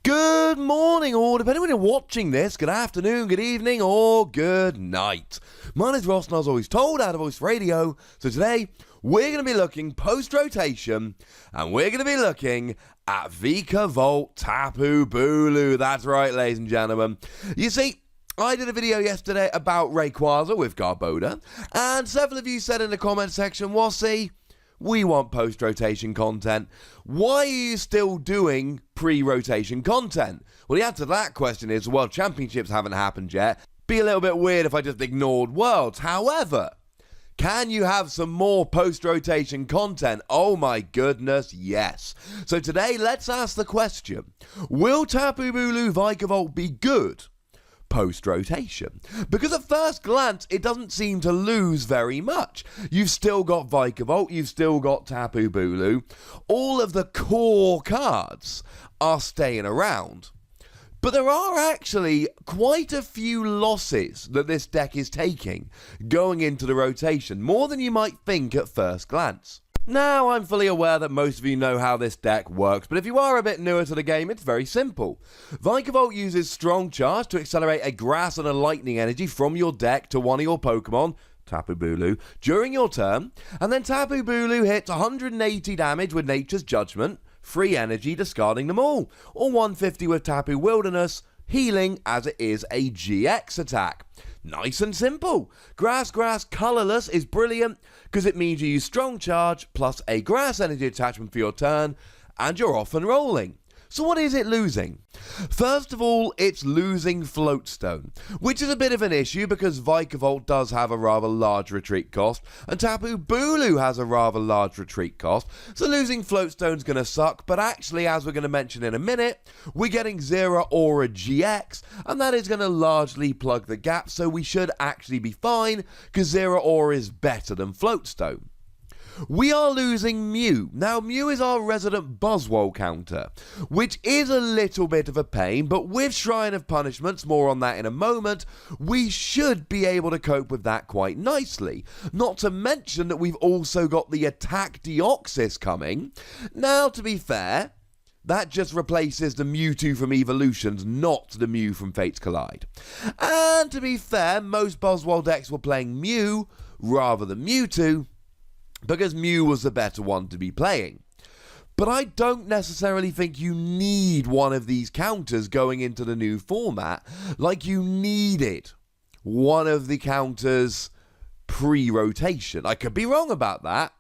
Good morning, or depending when you're watching this, good afternoon, good evening, or good night. My name's Ross, and I was always told out of Voice Radio. So today, we're going to be looking post-rotation, and we're going to be looking at VABLE Tapu Bulu. That's right, ladies and gentlemen. You see, I did a video yesterday about Rayquaza with Garboda, and several of you said in the comment section, Wassy, we want post-rotation content. Why are you still doing pre-rotation content? Well, the answer to that question is, World Championships haven't happened yet. Be a little bit weird if I just ignored Worlds. However, can you have some more post-rotation content? Oh my goodness, yes. So today, let's ask the question, will Tapu Bulu VABLE be good post-rotation? Because at first glance, it doesn't seem to lose very much. You've still got VABLE, you've still got Tapu Bulu. All of the core cards are staying around. But there are actually quite a few losses that this deck is taking going into the rotation, more than you might think at first glance. Now, I'm fully aware that most of you know how this deck works, but if you are a bit newer to the game, it's very simple. VABLE uses Strong Charge to accelerate a Grass and a Lightning energy from your deck to one of your Pokémon, Tapu Bulu, during your turn, and then Tapu Bulu hits 180 damage with Nature's Judgment, free energy discarding them all, or 150 with Tapu Wilderness, healing as it is a GX attack. Nice and simple. Grass, colourless is brilliant because it means you use Strong Charge plus a Grass energy attachment for your turn and you're off and rolling. So what is it losing? First of all, it's losing Floatstone, which is a bit of an issue because VABLE does have a rather large retreat cost, and Tapu Bulu has a rather large retreat cost, so losing Floatstone's going to suck, but actually, as we're going to mention in a minute, we're getting Zero Aura GX, and that is going to largely plug the gap, so we should actually be fine, because Zero Aura is better than Floatstone. We are losing Mew. Now, Mew is our resident Buzzwole counter, which is a little bit of a pain, but with Shrine of Punishments, more on that in a moment, we should be able to cope with that quite nicely. Not to mention that we've also got the Attack Deoxys coming. Now, to be fair, that just replaces the Mewtwo from Evolutions, not the Mew from Fates Collide. And to be fair, most Buzzwole decks were playing Mew rather than Mewtwo, because Mew was the better one to be playing. But I don't necessarily think you need one of these counters going into the new format like you needed one of the counters pre-rotation. I could be wrong about that,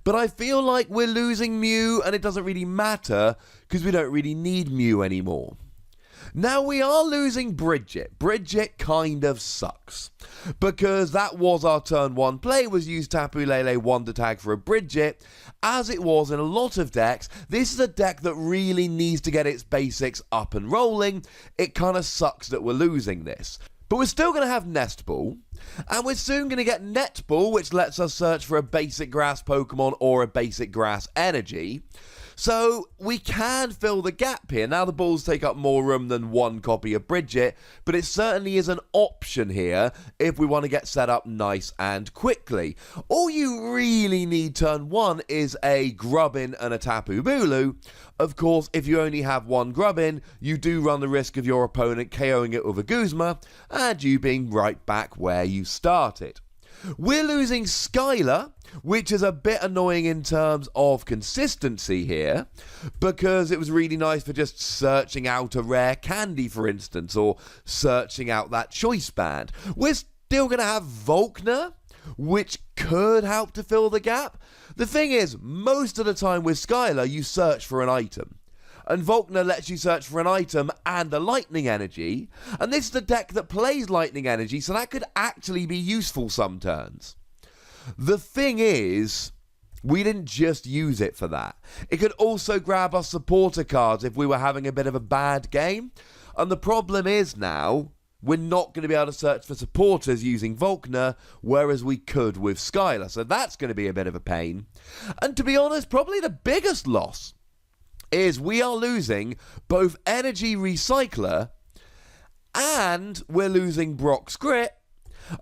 but I feel like we're losing Mew and it doesn't really matter because we don't really need Mew anymore. Now, we are losing Bridget. Bridget kind of sucks, because that was our turn 1 play, was use Tapu Lele Wonder Tag for a Bridget. As it was in a lot of decks, this is a deck that really needs to get its basics up and rolling. It kind of sucks that we're losing this. But we're still going to have Nest Ball, and we're soon going to get Net Ball, which lets us search for a basic grass Pokemon or a basic grass energy. So we can fill the gap here. Now the balls take up more room than one copy of Bridget, but it certainly is an option here if we want to get set up nice and quickly. All you really need turn 1 is a Grubbin and a Tapu Bulu. Of course, if you only have one Grubbin, you do run the risk of your opponent KOing it with a Guzma and you being right back where you started. We're losing Skylar, which is a bit annoying in terms of consistency here, because it was really nice for just searching out a rare candy, for instance, or searching out that choice band. We're still going to have Volkner, which could help to fill the gap. The thing is, most of the time with Skylar, you search for an item. And Volkner lets you search for an item and a lightning energy, and this is the deck that plays lightning energy, so that could actually be useful some turns. The thing is, we didn't just use it for that. It could also grab us supporter cards if we were having a bit of a bad game, and the problem is now, we're not going to be able to search for supporters using Volkner, whereas we could with Skylar, so that's going to be a bit of a pain. And to be honest, probably the biggest loss is we are losing both Energy Recycler and we're losing Brock's Grit.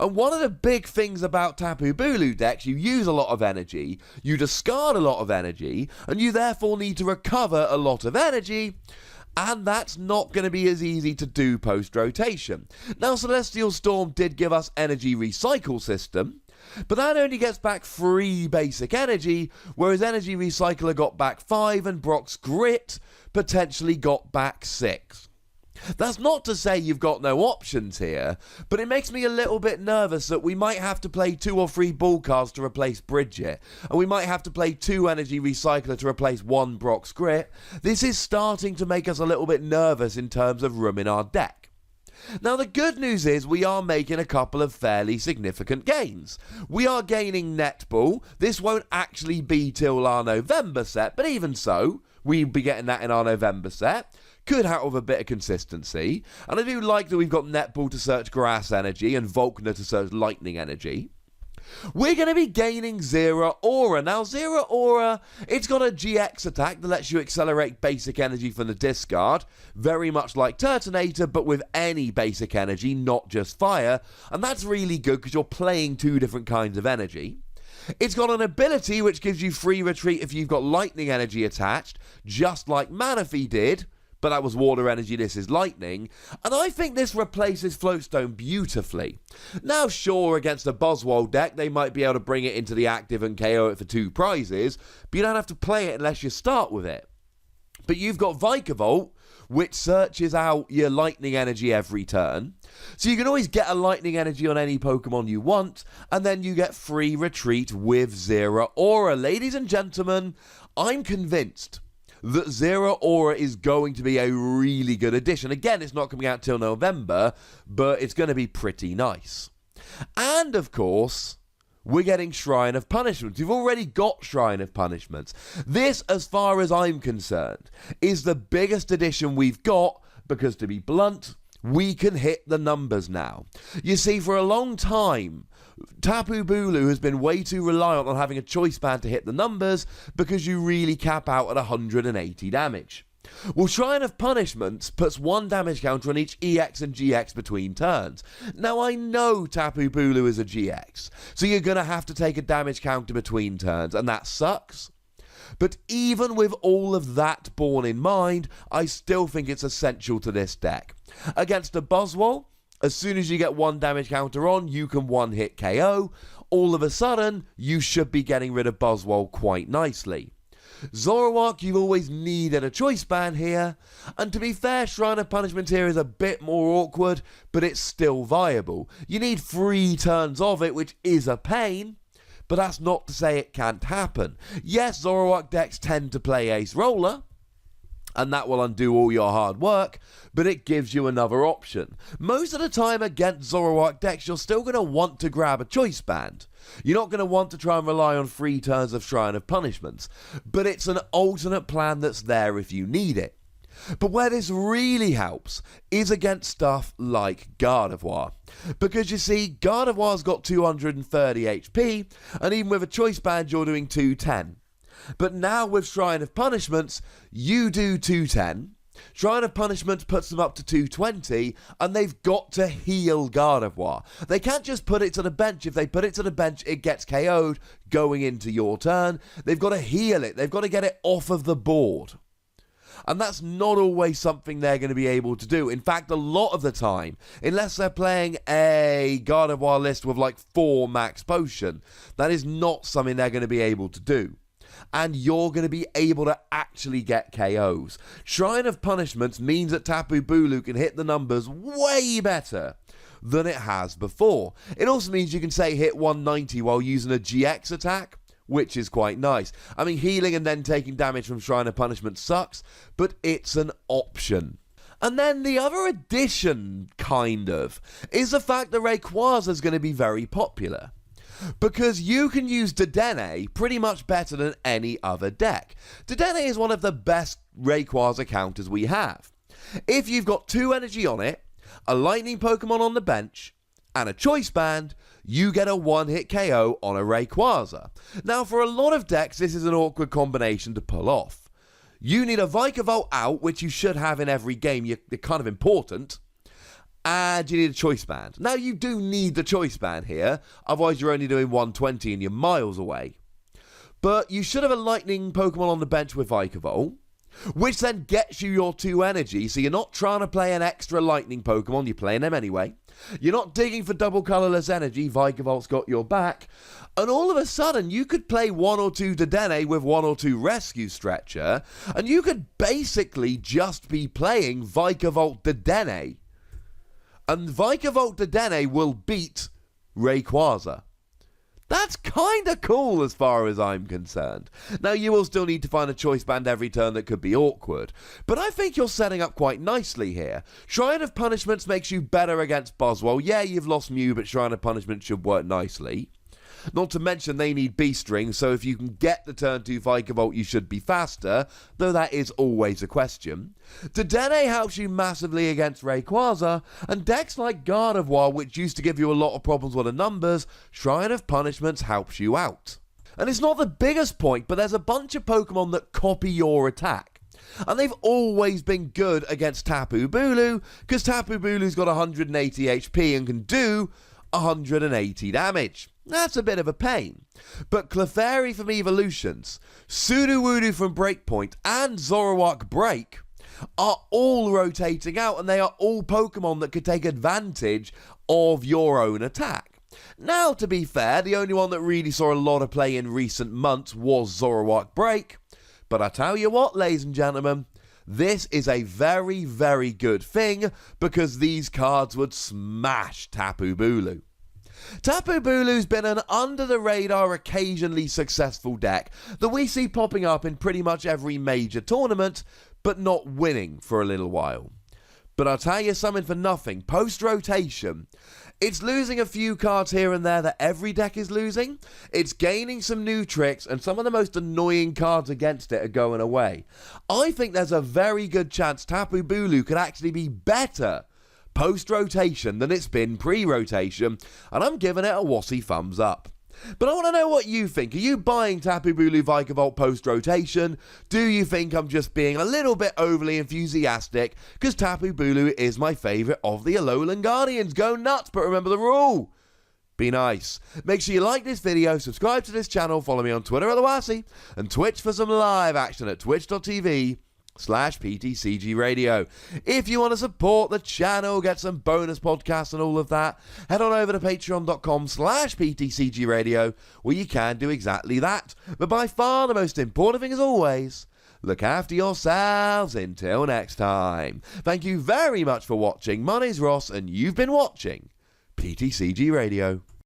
And one of the big things about Tapu Bulu decks, you use a lot of energy, you discard a lot of energy, and you therefore need to recover a lot of energy. And that's not going to be as easy to do post-rotation. Now, Celestial Storm did give us Energy Recycle System, but that only gets back 3 basic energy, whereas Energy Recycler got back 5 and Brock's Grit potentially got back 6. That's not to say you've got no options here, but it makes me a little bit nervous that we might have to play 2 or 3 Bull cards to replace Bridget, and we might have to play 2 Energy Recycler to replace 1 Brock's Grit. This is starting to make us a little bit nervous in terms of room in our deck. Now, the good news is we are making a couple of fairly significant gains. We are gaining Netball. This won't actually be till our November set, but even so, we'll be getting that in our November set. Could help with a bit of consistency. And I do like that we've got Netball to search Grass Energy and Volkner to search Lightning Energy. We're going to be gaining Zera Aura. Now, Zera Aura, it's got a GX attack that lets you accelerate basic energy from the discard, very much like Turtonator, but with any basic energy, not just fire. And that's really good because you're playing 2 different kinds of energy. It's got an ability which gives you free retreat if you've got lightning energy attached, just like Manaphy did, but that was water energy, this is lightning, and I think this replaces Floatstone beautifully. Now, sure, against a Buzzwole deck, they might be able to bring it into the active and KO it for 2 prizes, but you don't have to play it unless you start with it. But you've got Vikavolt, which searches out your lightning energy every turn. So you can always get a lightning energy on any Pokemon you want, and then you get free retreat with Zera Aura. Ladies and gentlemen, I'm convinced that Zera Aura is going to be a really good addition. Again, it's not coming out till November, but it's going to be pretty nice. And, of course, we're getting Shrine of Punishments. We've already got Shrine of Punishments. This, as far as I'm concerned, is the biggest addition we've got because, to be blunt, we can hit the numbers now. You see, for a long time, Tapu Bulu has been way too reliant on having a choice band to hit the numbers because you really cap out at 180 damage. Well, Shrine of Punishments puts 1 damage counter on each EX and GX between turns. Now, I know Tapu Bulu is a GX, so you're going to have to take a damage counter between turns, and that sucks. But even with all of that borne in mind, I still think it's essential to this deck. Against a Buzzwole, as soon as you get 1 damage counter on, you can 1-hit KO. All of a sudden, you should be getting rid of Buzzwole quite nicely. Zoroark, you've always needed a choice band here, and to be fair, Shrine of Punishment here is a bit more awkward, but it's still viable. You need 3 turns of it, which is a pain, but that's not to say it can't happen. Yes, Zoroark decks tend to play Ace Roller, and that will undo all your hard work, but it gives you another option. Most of the time against Zoroark decks, you're still going to want to grab a choice band. You're not going to want to try and rely on 3 turns of Shrine of Punishments, but it's an alternate plan that's there if you need it. But where this really helps is against stuff like Gardevoir. Because you see, Gardevoir's got 230 HP, and even with a choice band, you're doing 210. But now with Shrine of Punishments, you do 210. Shrine of Punishment puts them up to 220, and they've got to heal Gardevoir. They can't just put it to the bench. If they put it to the bench, it gets KO'd going into your turn. They've got to heal it. They've got to get it off of the board. And that's not always something they're going to be able to do. In fact, a lot of the time, unless they're playing a Gardevoir list with like 4 max potion, that is not something they're going to be able to do. And you're going to be able to actually get KOs. Shrine of Punishments means that Tapu Bulu can hit the numbers way better than it has before. It also means you can say hit 190 while using a GX attack, which is quite nice. I mean, healing and then taking damage from Shrine of Punishment sucks, but it's an option. And then the other addition, kind of, is the fact that Rayquaza is going to be very popular. Because you can use Dedenne pretty much better than any other deck. Dedenne is one of the best Rayquaza counters we have. If you've got 2 energy on it, a lightning Pokemon on the bench, and a choice band, you get a 1-hit KO on a Rayquaza. Now, for a lot of decks, this is an awkward combination to pull off. You need a Vikavolt out, which you should have in every game. They're kind of important. And you need a choice band. Now, you do need the choice band here, otherwise you're only doing 120 and you're miles away. But you should have a lightning Pokemon on the bench with Vikavolt. which then gets you your 2 energy, so you're not trying to play an extra lightning Pokemon, you're playing them anyway. You're not digging for double colourless energy, Vikavolt got your back, and all of a sudden you could play 1 or 2 Dedenne with 1 or 2 Rescue Stretcher, and you could basically just be playing Vikavolt Dedenne. And Vikavolt Dedenne will beat Rayquaza. That's kind of cool as far as I'm concerned. Now, you will still need to find a choice band every turn that could be awkward, but I think you're setting up quite nicely here. Shrine of Punishments makes you better against Boswell. Yeah, you've lost Mew, but Shrine of Punishment should work nicely. Not to mention they need Beast Ring, so if you can get the turn 2 Vikavolt, you should be faster, though that is always a question. Dedenne helps you massively against Rayquaza, and decks like Gardevoir, which used to give you a lot of problems with the numbers, Shrine of Punishments helps you out. And it's not the biggest point, but there's a bunch of Pokemon that copy your attack. And they've always been good against Tapu Bulu, because Tapu Bulu's got 180 HP and can do 180 damage. That's a bit of a pain. But Clefairy from Evolutions, Sudowoodo from Breakpoint, and Zoroark Break are all rotating out, and they are all Pokemon that could take advantage of your own attack. Now, to be fair, the only one that really saw a lot of play in recent months was Zoroark Break. But I tell you what, ladies and gentlemen, this is a very, very good thing, because these cards would smash Tapu Bulu. Tapu Bulu's been an under-the-radar, occasionally successful deck that we see popping up in pretty much every major tournament, but not winning for a little while. But I'll tell you something for nothing, post-rotation, it's losing a few cards here and there that every deck is losing, it's gaining some new tricks, and some of the most annoying cards against it are going away. I think there's a very good chance Tapu Bulu could actually be better post-rotation than it's been pre-rotation, and I'm giving it a wassy thumbs up. But I want to know what you think. Are you buying Tapu Bulu Vikavolt post-rotation? Do you think I'm just being a little bit overly enthusiastic? Because Tapu Bulu is my favourite of the Alolan Guardians. Go nuts, but remember the rule. Be nice. Make sure you like this video, subscribe to this channel, follow me on Twitter at TheWassy, and Twitch for some live action at twitch.tv/PTCGRadio. If you want to support the channel, get some bonus podcasts and all of that, head on over to patreon.com/PTCGRadio, where you can do exactly that. But by far the most important thing, as always, look after yourselves until next time. Thank you very much for watching. My name's Ross, and you've been watching PTCG Radio.